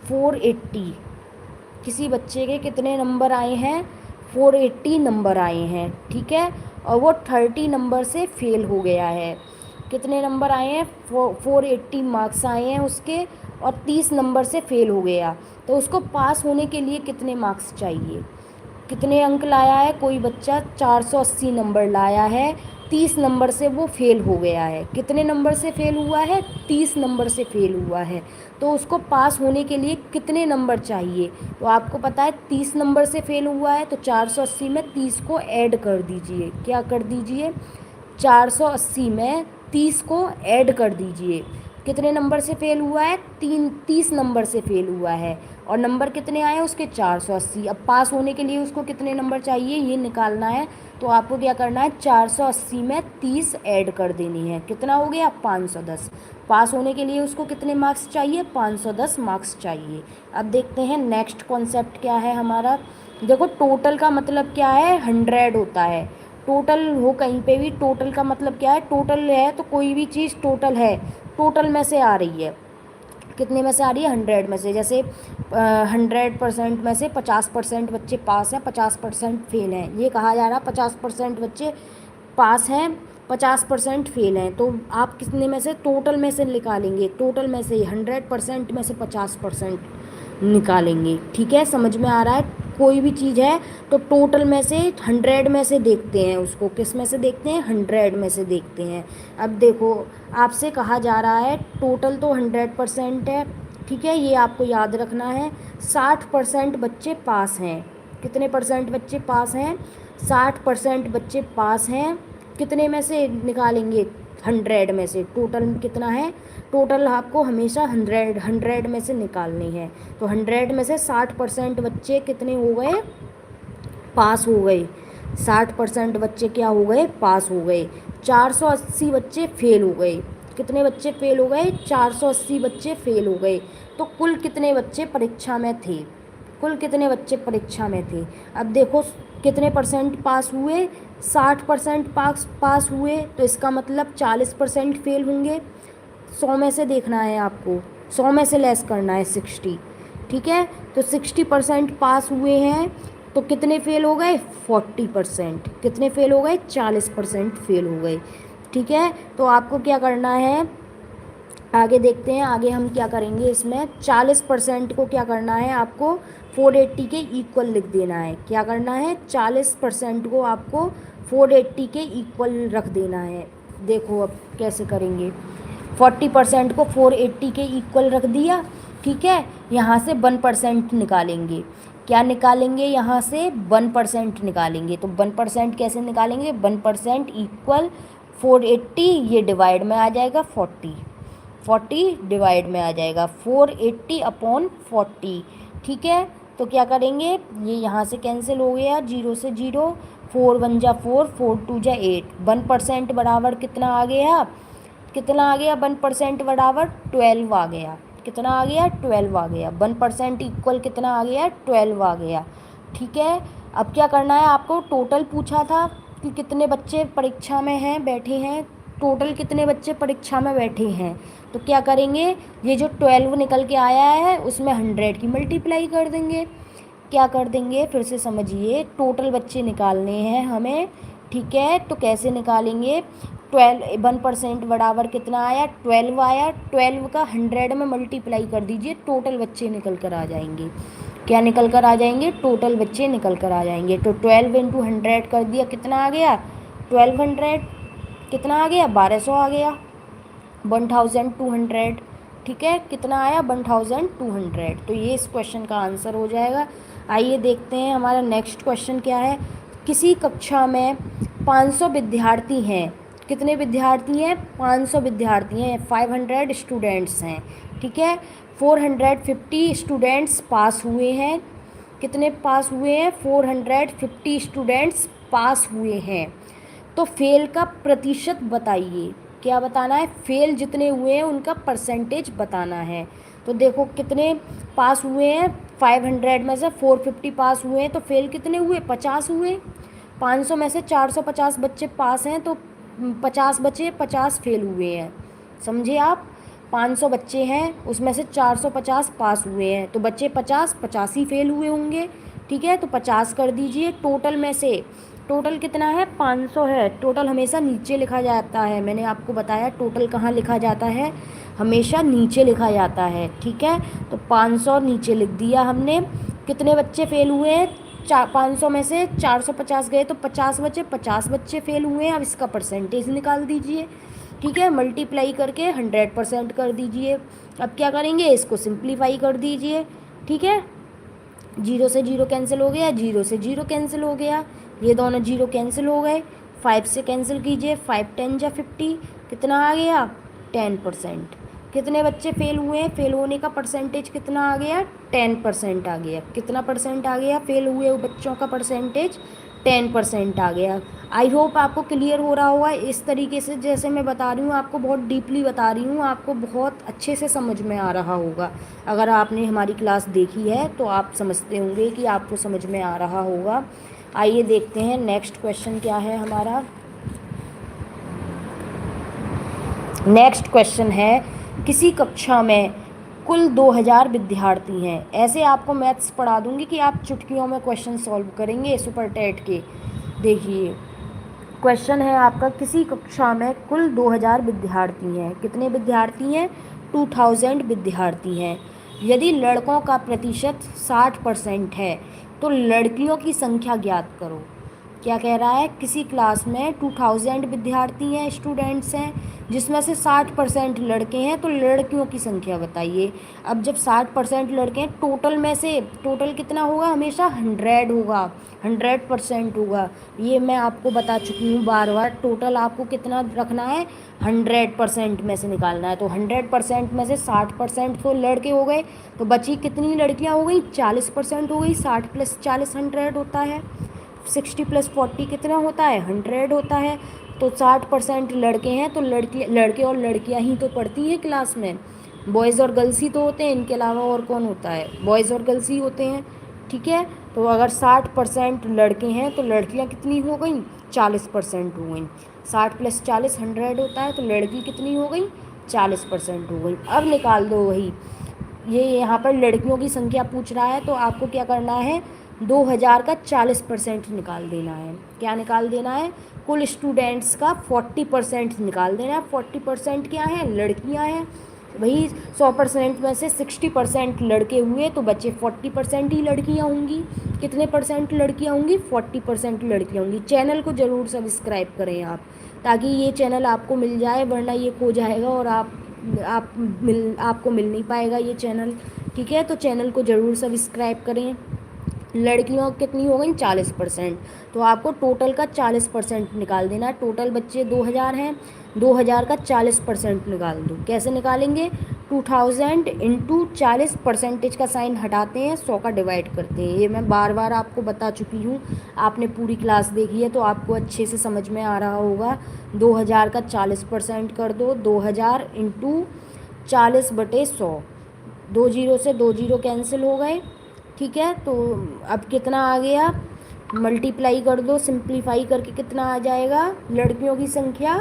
480। किसी बच्चे के कितने नंबर आए हैं? 480 नंबर आए हैं। ठीक है, और वो 30 नंबर से फेल हो गया है। कितने नंबर आए हैं? 480 मार्क्स आए हैं उसके, और 30 नंबर से फेल हो गया। तो उसको पास होने के लिए कितने मार्क्स चाहिए? कितने अंक लाया है? कोई बच्चा 480 नंबर लाया है, 30 नंबर से वो फेल हो गया है। कितने नंबर से फेल हुआ है? 30 नंबर से फेल हुआ है। तो उसको पास होने के लिए कितने नंबर चाहिए? तो आपको पता है 30 नंबर से फेल हुआ है, तो 480 में 30 को ऐड कर दीजिए। क्या कर दीजिए? 480 में 30 को ऐड कर दीजिए। कितने नंबर से फेल हुआ है? 30 नंबर से फेल हुआ है, और नंबर कितने आए हैं उसके? 480। अब पास होने के लिए उसको कितने नंबर चाहिए ये निकालना है। तो आपको क्या करना है? 480 में 30 ऐड कर देनी है। कितना हो गया? 510। पास होने के लिए उसको कितने मार्क्स चाहिए? 510 मार्क्स चाहिए। अब देखते हैं नेक्स्ट कॉन्सेप्ट क्या है हमारा। देखो, टोटल का मतलब क्या है? 100 होता है। टोटल हो कहीं पे भी, टोटल का मतलब क्या है? टोटल है तो कोई भी चीज़ टोटल है, टोटल में से आ रही है। कितने में से आ रही है? 100 में से। जैसे 100% में से 50% बच्चे पास हैं, 50% फेल हैं। ये कहा जा रहा है 50% बच्चे पास हैं, 50% फेल हैं। तो आप कितने में से? टोटल में से निकालेंगे। टोटल में से 100% में से 50% निकालेंगे। ठीक है, समझ में आ रहा है? कोई भी चीज़ है तो टोटल में से 100 में से देखते हैं उसको। किस में से देखते हैं? 100 में से देखते हैं। अब देखो, आपसे कहा जा रहा है टोटल तो 100% है। ठीक है, ये आपको याद रखना है। 60% बच्चे पास हैं। कितने परसेंट बच्चे पास हैं? 60% बच्चे पास हैं। कितने में से निकालेंगे? 100 में से। टोटल कितना है? टोटल आपको हमेशा 100 में से निकालनी है। तो 100 में से 60% बच्चे कितने हो गए? पास हो गए। 60% बच्चे क्या हो गए? पास हो गए। 480 बच्चे फेल हो गए। कितने बच्चे फेल हो गए? 480 बच्चे फेल हो गए। तो कुल कितने बच्चे परीक्षा में थे? कुल कितने बच्चे परीक्षा में थे? अब देखो, कितने परसेंट पास हुए? 60% पास हुए, तो इसका मतलब 40% फेल होंगे। 100 में से देखना है आपको, 100 में से लेस करना है 60। ठीक है, तो 60% पास हुए हैं, तो कितने फेल हो गए? 40%। कितने फेल हो गए? 40% फेल हो गए। ठीक है, तो आपको क्या करना है? आगे देखते हैं, आगे हम क्या करेंगे। इसमें 40% को क्या करना है आपको 480 के इक्वल लिख देना है। क्या करना है, 40% को आपको 480 के इक्वल रख देना है। देखो अब कैसे करेंगे। 40% को 480 के इक्वल रख दिया, ठीक है। यहाँ से 1% निकालेंगे। क्या निकालेंगे, यहाँ से 1% निकालेंगे। तो 1% कैसे निकालेंगे, 1% इक्वल 480, ये डिवाइड में आ जाएगा 40 डिवाइड में आ जाएगा 480 अपॉन 40, ठीक है। तो क्या करेंगे, ये यहाँ से कैंसिल हो गया, 0 से 0, 4 1 जा 4, 4 2 जा 8। 1% बराबर कितना आ गया, कितना आ गया, 1% बराबर 12 आ गया। कितना आ गया, 12 आ गया। 1% इक्वल कितना आ गया, 12 आ गया, ठीक है। अब क्या करना है आपको, टोटल पूछा था कि कितने बच्चे परीक्षा में हैं, बैठे हैं। टोटल कितने बच्चे परीक्षा में बैठे हैं, तो क्या करेंगे, ये जो 12 निकल के आया है उसमें 100 की मल्टीप्लाई कर देंगे। क्या कर देंगे, फिर से समझिए, टोटल बच्चे निकालने हैं हमें, ठीक है। तो कैसे निकालेंगे, 1% बराबर कितना आया, 12 आया। 12 का 100 में मल्टीप्लाई कर दीजिए, टोटल बच्चे निकल कर आ जाएंगे। क्या निकल कर आ जाएंगे, टोटल बच्चे निकल कर आ जाएंगे। तो 12 इंटू 100 कर दिया, कितना आ गया, 1200। कितना आ गया, 1200 आ गया, 1200, ठीक है। कितना आया, 1200। तो ये इस क्वेश्चन का आंसर हो जाएगा। आइए देखते हैं हमारा नेक्स्ट क्वेश्चन क्या है। किसी कक्षा में 500 विद्यार्थी हैं। कितने विद्यार्थी हैं, 500 विद्यार्थी हैं, 500 स्टूडेंट्स हैं, ठीक है। 450 स्टूडेंट्स पास हुए हैं। कितने पास हुए हैं, 450 स्टूडेंट्स पास हुए हैं। तो फेल का प्रतिशत बताइए। क्या बताना है, फेल जितने हुए हैं उनका परसेंटेज बताना है। तो देखो कितने पास हुए हैं, 500 में से 450 पास हुए हैं, तो फेल कितने हुए, 50 हुए। 500 में से 450 बच्चे पास हैं, तो 50 बचे, 50 फेल हुए हैं। समझे आप, 500 बच्चे हैं उसमें से 450 पास हुए हैं, तो बच्चे 50, 50 ही फेल हुए होंगे, ठीक है। तो 50 कर दीजिए। टोटल में से, टोटल कितना है, 500 है। टोटल हमेशा नीचे लिखा जाता है, मैंने आपको बताया टोटल कहाँ लिखा जाता है, हमेशा नीचे लिखा जाता है, ठीक है। तो 500 नीचे लिख दिया हमने। कितने बच्चे फेल हुए हैं, 500 में से 450 गए तो 50 बचे, 50 बच्चे फेल हुए हैं। अब इसका परसेंटेज निकाल दीजिए, ठीक है। मल्टीप्लाई करके 100% कर दीजिए। अब क्या करेंगे, इसको सिंप्लीफाई कर दीजिए, ठीक है। 0 से 0 कैंसिल हो गया, 0 से 0 कैंसिल हो गया, ये दोनों 0 कैंसिल हो गए। 5 से कैंसिल कीजिए, 5 10 जा 50, कितना आ गया, 10%। कितने बच्चे फेल हुए हैं, फेल होने का परसेंटेज कितना आ गया, 10% आ गया। कितना परसेंट आ गया, फेल हुए बच्चों का परसेंटेज 10% आ गया। आई होप आपको क्लियर हो रहा होगा। इस तरीके से जैसे मैं बता रही हूँ आपको, बहुत डीपली बता रही हूँ, आपको बहुत अच्छे से समझ में आ रहा होगा। अगर आपने हमारी क्लास देखी है तो आप समझते होंगे कि आपको समझ में आ रहा होगा। आइए देखते हैं नेक्स्ट क्वेश्चन क्या है हमारा। नेक्स्ट क्वेश्चन है, किसी कक्षा में कुल 2000 विद्यार्थी हैं। ऐसे आपको मैथ्स पढ़ा दूंगी कि आप चुटकियों में क्वेश्चन सॉल्व करेंगे सुपर टेट के। देखिए क्वेश्चन है आपका, किसी कक्षा में कुल 2000 विद्यार्थी हैं। कितने विद्यार्थी हैं, 2000 विद्यार्थी हैं। यदि लड़कों का प्रतिशत 60% है तो लड़कियों की संख्या ज्ञात करो। क्या कह रहा है, किसी क्लास में 2000 विद्यार्थी हैं, स्टूडेंट्स हैं, जिसमें से 60% लड़के हैं, तो लड़कियों की संख्या बताइए। अब जब 60% लड़के हैं, टोटल में से टोटल कितना होगा, हमेशा 100 होगा, 100% होगा। ये मैं आपको बता चुकी हूँ बार बार। टोटल आपको कितना रखना है, 100% में से निकालना है। तो 100% में से 60% तो लड़के हो गए, तो बची कितनी लड़कियाँ हो गई, 40% हो गई। 60 + 40 100 होता है। 60 + 40 कितना होता है, 100 होता है। तो 60% लड़के हैं, तो लड़के और लड़कियां ही तो पढ़ती हैं क्लास में। बॉयज़ और गर्ल्स ही तो होते हैं, इनके अलावा और कौन होता है, बॉयज़ और गर्ल्स ही होते हैं, ठीक है। तो अगर 60% लड़के हैं तो लड़कियां कितनी हो गई, 40% हो गई। 60 + 40 100 होता है, तो लड़की कितनी हो गई, 40% हो गई। अब निकाल दो वही, ये यहाँ पर लड़कियों की संख्या पूछ रहा है, तो आपको क्या करना है, 2000 का 40% निकाल देना है। क्या निकाल देना है, कुल स्टूडेंट्स का 40% निकाल देना है। 40% क्या है, लड़कियां हैं, वही 100% में से 60% लड़के हुए तो बचे 40% ही लड़कियां होंगी। कितने परसेंट लड़कियां होंगी? 40% लड़कियां होंगी। चैनल को ज़रूर सब्सक्राइब करें आप, ताकि ये चैनल आपको मिल जाए, वरना ये खो जाएगा और आपको मिल नहीं पाएगा ये चैनल। ठीक है, तो चैनल को ज़रूर सब्सक्राइब करें। लड़कियों कितनी हो गई? 40%। तो आपको टोटल का 40% निकाल देना है। टोटल बच्चे 2000 हैं, 2000 का 40% निकाल दो। कैसे निकालेंगे? 2000 इंटू 40, परसेंटेज का साइन हटाते हैं, 100 का डिवाइड करते हैं। ये मैं बार बार आपको बता चुकी हूँ, आपने पूरी क्लास देखी है तो आपको अच्छे से समझ में आ रहा होगा। 2000 का 40% कर दो, 2000 इंटू 40/100। 2 जीरो से 2 जीरो कैंसिल हो गए। ठीक है, तो अब कितना आ गया? मल्टीप्लाई कर दो, सिंप्लीफाई करके कितना आ जाएगा? लड़कियों की संख्या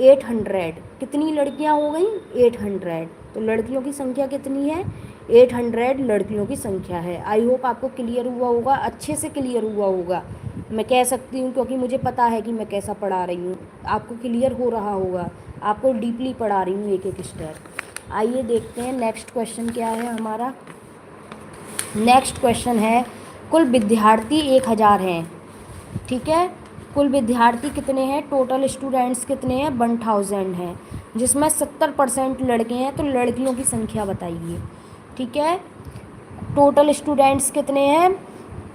800। कितनी लड़कियां हो गई? 800। तो लड़कियों की संख्या कितनी है? 800 लड़कियों की संख्या है। आई होप आपको क्लियर हुआ होगा, अच्छे से क्लियर हुआ होगा। मैं कह सकती हूँ क्योंकि मुझे पता है कि मैं कैसा पढ़ा रही हूँ। आपको क्लियर हो रहा होगा, आपको डीपली पढ़ा रही हूँ एक एक स्टेप। आइए देखते हैं नेक्स्ट क्वेश्चन क्या है हमारा। नेक्स्ट क्वेश्चन है, कुल विद्यार्थी 1000 हैं। ठीक है, कुल विद्यार्थी कितने हैं? टोटल स्टूडेंट्स कितने हैं? 1000 हैं, जिसमें 70% लड़के हैं। तो लड़कियों की संख्या बताइए। ठीक है, टोटल स्टूडेंट्स कितने हैं?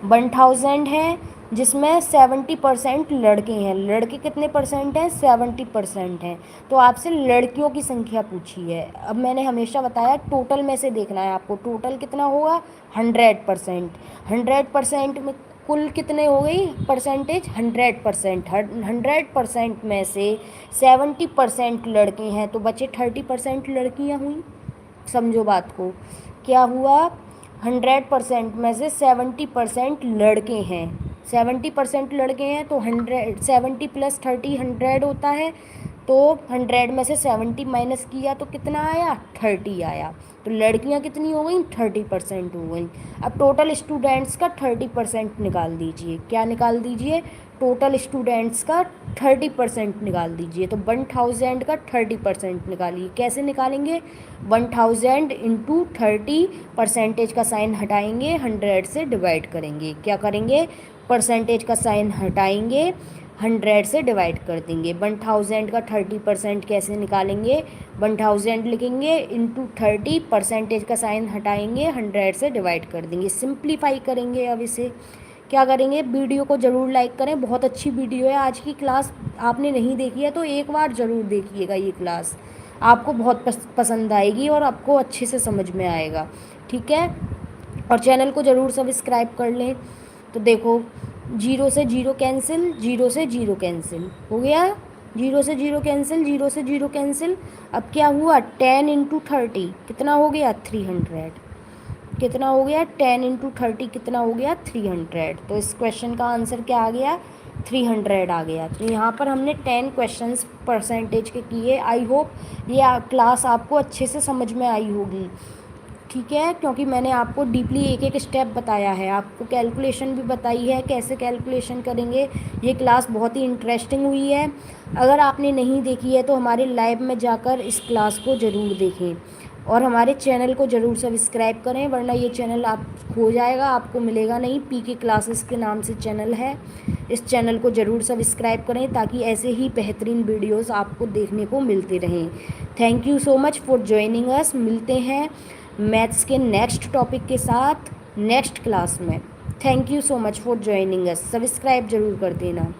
1000 हैं, जिसमें 70% लड़के हैं। लड़के कितने परसेंट हैं? 70% हैं। तो आपसे लड़कियों की संख्या पूछी है। अब मैंने हमेशा बताया टोटल में से देखना है आपको। टोटल कितना होगा? 100%। 100% में कुल कितने हो गई परसेंटेज? 100%। 100% में से 70% लड़के हैं तो बचे 30% लड़कियां हुई। समझो बात को, क्या हुआ? 100% में से 70% लड़के हैं। 70% लड़के हैं तो 70 + 30 100 होता है। तो 100 में से 70 माइनस किया तो कितना आया? 30 आया। तो लड़कियां कितनी हो गई? 30% हो गई। अब टोटल स्टूडेंट्स का 30% निकाल दीजिए। क्या निकाल दीजिए? टोटल स्टूडेंट्स का 30% निकाल दीजिए। तो 1000 का 30% निकालिए। कैसे निकालेंगे? 1000 इंटू 30, परसेंटेज का साइन हटाएंगे, 100 से डिवाइड करेंगे। क्या करेंगे? परसेंटेज का साइन हटाएंगे, 100 से डिवाइड कर देंगे। 1000 का 30% कैसे निकालेंगे? 1000 लिखेंगे इंटू 30, परसेंटेज का साइन हटाएंगे, 100 से डिवाइड कर देंगे। सिंप्लीफाई करेंगे। अब इसे क्या करेंगे? वीडियो को ज़रूर लाइक करें, बहुत अच्छी वीडियो है आज की क्लास। आपने नहीं देखी है तो एक बार ज़रूर देखिएगा ये क्लास, आपको बहुत पसंद आएगी और आपको अच्छे से समझ में आएगा। ठीक है, और चैनल को ज़रूर सब्सक्राइब कर लें। तो देखो, 0 से 0 कैंसिल, 0 से 0 कैंसिल हो गया, 0 से 0 कैंसिल, 0 से 0 कैंसिल। अब क्या हुआ? 10 इंटू 30 कितना हो गया? 300। कितना हो गया? 10 इंटू 30 कितना हो गया? 300। तो इस क्वेश्चन का आंसर क्या आ गया? 300 आ गया। तो यहाँ पर हमने 10 क्वेश्चंस परसेंटेज के किए। आई होप ये क्लास आपको अच्छे से समझ में आई होगी। ठीक है, क्योंकि मैंने आपको डीपली एक एक स्टेप बताया है, आपको कैलकुलेशन भी बताई है कैसे कैलकुलेशन करेंगे। ये क्लास बहुत ही इंटरेस्टिंग हुई है। अगर आपने नहीं देखी है तो हमारे लाइव में जाकर इस क्लास को ज़रूर देखें और हमारे चैनल को ज़रूर सब्सक्राइब करें, वरना ये चैनल आप खो जाएगा, आपको मिलेगा नहीं। पीके क्लासेस के नाम से चैनल है। इस चैनल को ज़रूर सब्सक्राइब करें ताकि ऐसे ही बेहतरीन वीडियोस आपको देखने को मिलते रहें। Thank you so much for joining us. मिलते हैं मैथ्स के नेक्स्ट टॉपिक के साथ नेक्स्ट क्लास में। Thank you so much for joining us. Subscribe ज़रूर कर देना।